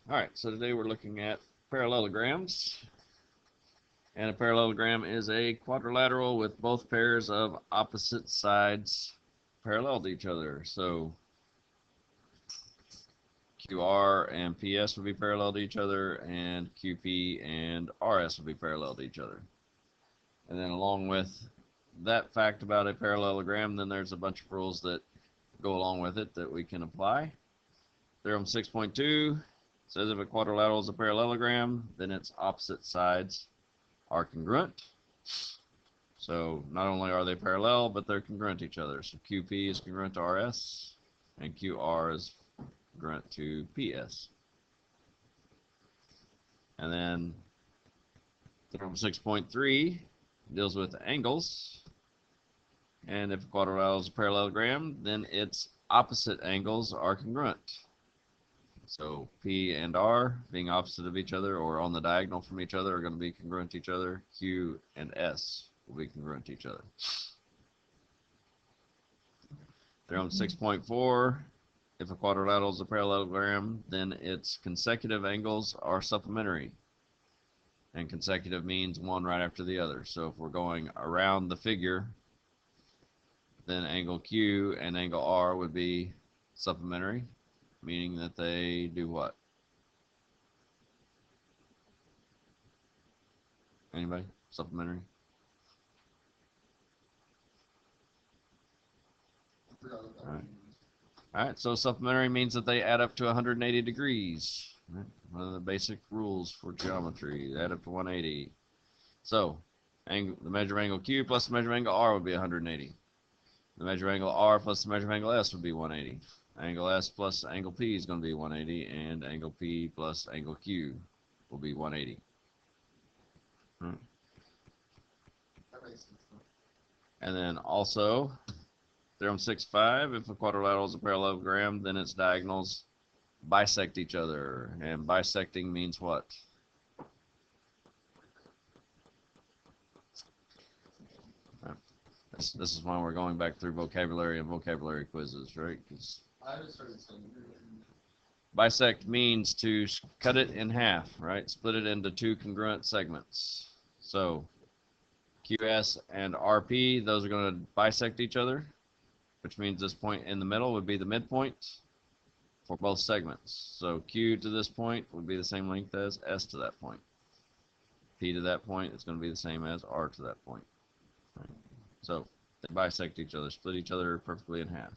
All right, so today we're looking at parallelograms. And a parallelogram is a quadrilateral with both pairs of opposite sides parallel to each other. So QR and PS would be parallel to each other, and QP and RS would be parallel to each other. And then along with that fact about a parallelogram, then there's a bunch of rules that go along with it that we can apply. Theorem 6.2 says if a quadrilateral is a parallelogram, then its opposite sides are congruent. So not only are they parallel, but they're congruent to each other. So QP is congruent to RS, and QR is congruent to PS. And then theorem 6.3 deals with angles. And if a quadrilateral is a parallelogram, then its opposite angles are congruent. So P and R, being opposite of each other or on the diagonal from each other, are going to be congruent to each other. Q and S will be congruent to each other. Theorem 6.4, if a quadrilateral is a parallelogram, then its consecutive angles are supplementary. And consecutive means one right after the other. So if we're going around the figure, then angle Q and angle R would be supplementary, meaning that they do what? Anybody? Supplementary? All right, so supplementary means that they add up to 180 degrees. Right? One of the basic rules for geometry, add up to 180. So the measure of angle Q plus the measure of angle R would be 180. The measure of angle R plus the measure of angle S would be 180. Angle S plus angle P is going to be 180, and angle P plus angle Q will be 180. Right. And then also, theorem 6.5, if a quadrilateral is a parallelogram, then its diagonals bisect each other. And bisecting means what? Right. This is why we're going back through vocabulary and vocabulary quizzes, right? Because bisect means to cut it in half, right? Split it into two congruent segments. So QS and RP, those are going to bisect each other, which means this point in the middle would be the midpoint for both segments. So Q to this point would be the same length as S to that point. P to that point is going to be the same as R to that point. Right? So they bisect each other, split each other perfectly in half.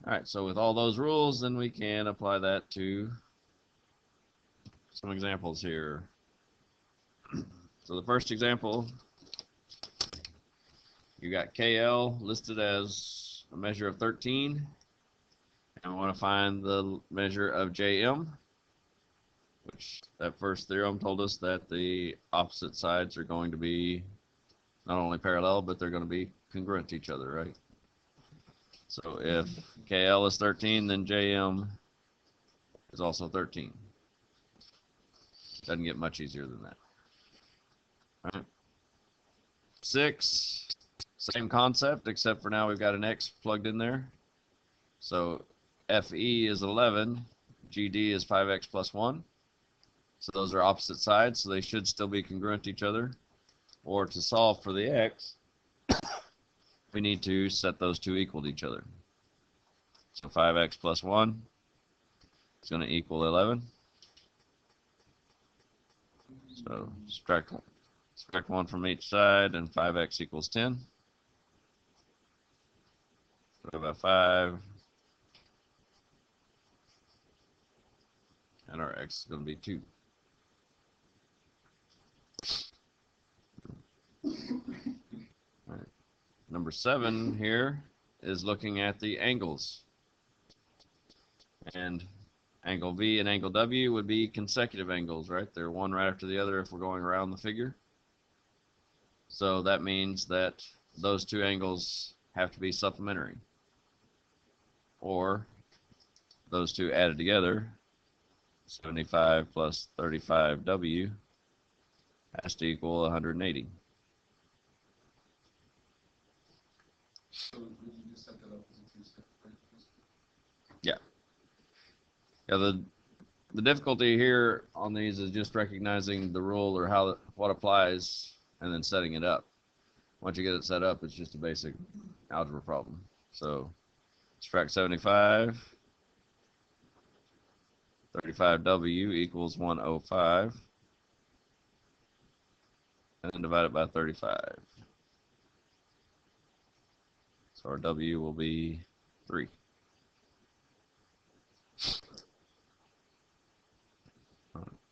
All right, so with all those rules, then we can apply that to some examples here. So the first example, you got KL listed as a measure of 13, and we want to find the measure of JM, which that first theorem told us that the opposite sides are going to be not only parallel, but they're going to be congruent to each other, right? So if KL is 13, then JM is also 13. Doesn't get much easier than that. All right. 6, same concept, except for now we've got an X plugged in there. So FE is 11, GD is 5X plus 1. So those are opposite sides, so they should still be congruent to each other. Or to solve for the X, we need to set those two equal to each other. So 5X plus 1 is going to equal 11. So subtract 1 from each side, and 5X equals 10. Divided by 5. And our X is going to be 2. All right. Number 7 here is looking at the angles. And angle V and angle W would be consecutive angles, right? They're one right after the other if we're going around the figure. So that means that those two angles have to be supplementary. Or those two added together, 75 plus 35W, has to equal 180. So would you just set that up as a two-step equation? Yeah. Yeah, the difficulty here on these is just recognizing the rule or what applies and then setting it up. Once you get it set up, it's just a basic algebra problem. So subtract 75, 35W equals 105, and then divide it by 35. So our W will be 3.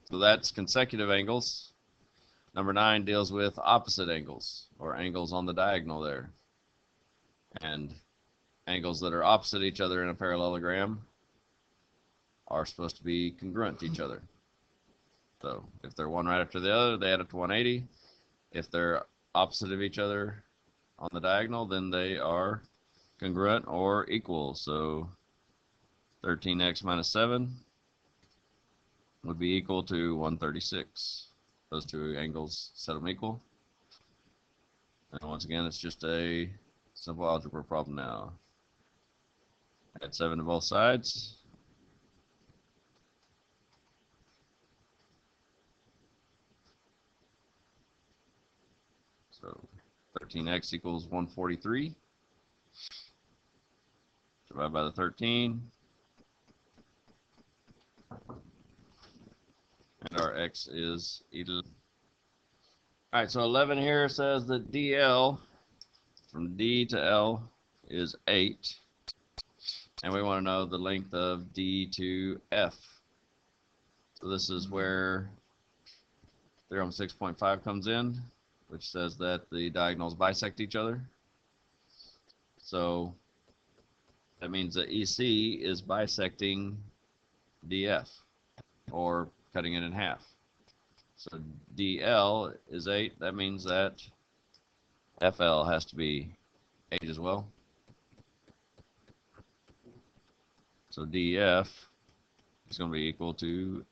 So that's consecutive angles. Number 9 deals with opposite angles, or angles on the diagonal there. And angles that are opposite each other in a parallelogram are supposed to be congruent to each other. So if they're one right after the other, they add up to 180. If they're opposite of each other on the diagonal, then they are congruent or equal. So 13x minus 7 would be equal to 136. Those two angles set them equal. And once again, it's just a simple algebra problem now. Add 7 to both sides. So 13x equals 143. Divide by the 13. And our x is 11. All right, so 11 here says that DL from D to L is 8. And we want to know the length of D to F. So this is where theorem 6.5 comes in, which says that the diagonals bisect each other. So that means that EC is bisecting DF, or cutting it in half. So DL is 8. That means that FL has to be 8 as well. So DF is going to be equal to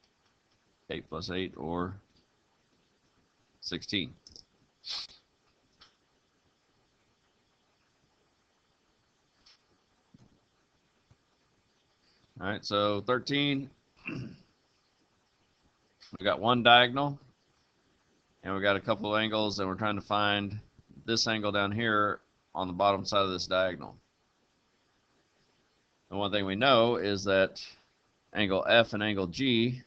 8 plus 8, or 16. All right, so 13. We got one diagonal, and we got a couple of angles, and we're trying to find this angle down here on the bottom side of this diagonal. And one thing we know is that angle F and angle G,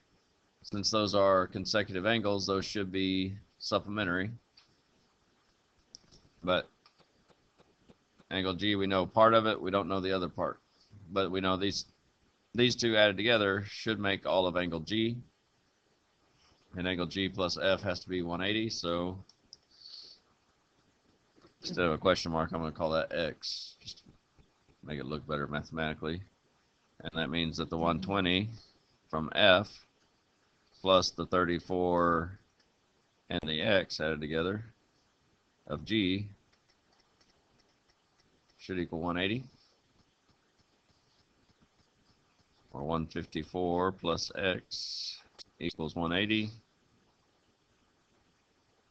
since those are consecutive angles, those should be supplementary. But angle G, we know part of it, we don't know the other part. But we know these two added together should make all of angle G. And angle G plus F has to be 180, so instead of a question mark, I'm going to call that X, just to make it look better mathematically. And that means that the 120 from F plus the 34 and the X added together of G should equal 180. Or 154 plus X equals 180.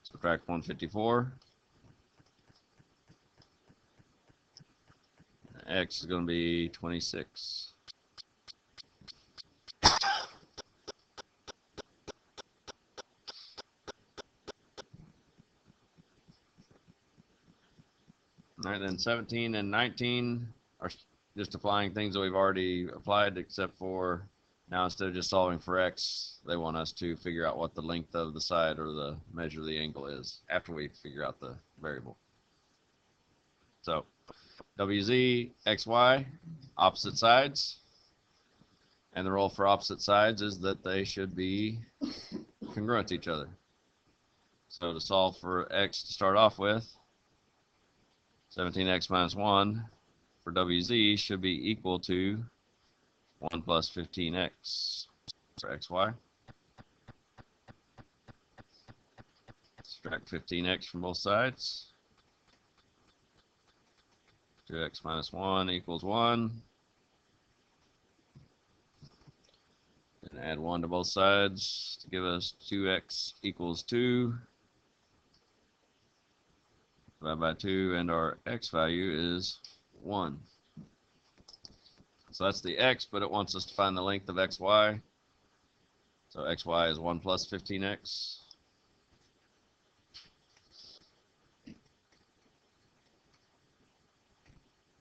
Subtract 154. X is going to be 26. All right, then 17 and 19 are just applying things that we've already applied, except for now instead of just solving for X, they want us to figure out what the length of the side or the measure of the angle is after we figure out the variable. So WZ, XY, opposite sides. And the rule for opposite sides is that they should be congruent to each other. So to solve for X to start off with, 17x minus 1 for WZ should be equal to 1 plus 15x for XY. Subtract 15x from both sides. 2x minus 1 equals 1. And add 1 to both sides to give us 2x equals 2. Divide by 2, and our x value is 1. So that's the x, but it wants us to find the length of xy. So xy is 1 plus 15x.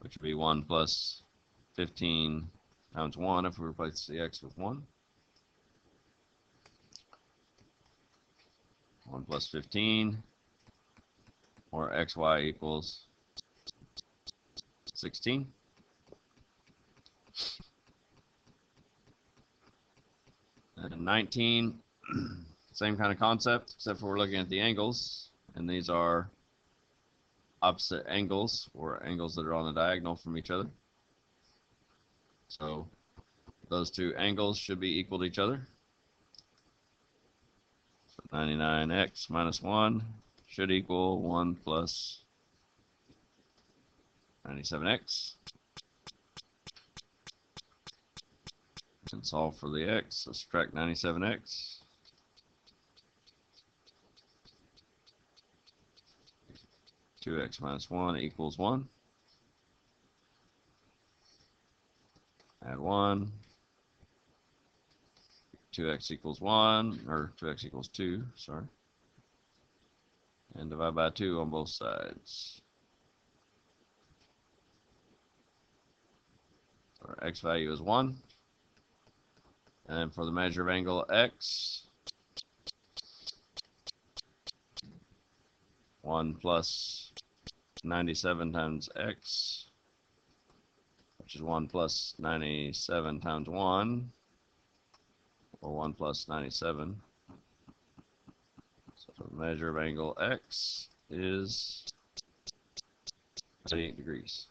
Which would be 1 plus 15 times 1 if we replace the x with 1. 1 plus 15, or xy equals 16. And 19, same kind of concept, except for we're looking at the angles, and these are opposite angles, or angles that are on the diagonal from each other. So those two angles should be equal to each other. So 99x minus 1 should equal 1 plus 97x. And solve for the x, so subtract 97x. Two x minus 1 equals 1. Add 1. 2x equals 1, or 2x equals 2, sorry. And divide by 2 on both sides. So our x value is 1. And for the measure of angle x, 1 plus 97 times x, which is 1 plus 97 times 1, or 1 plus 97. So the measure of angle x is 88 degrees.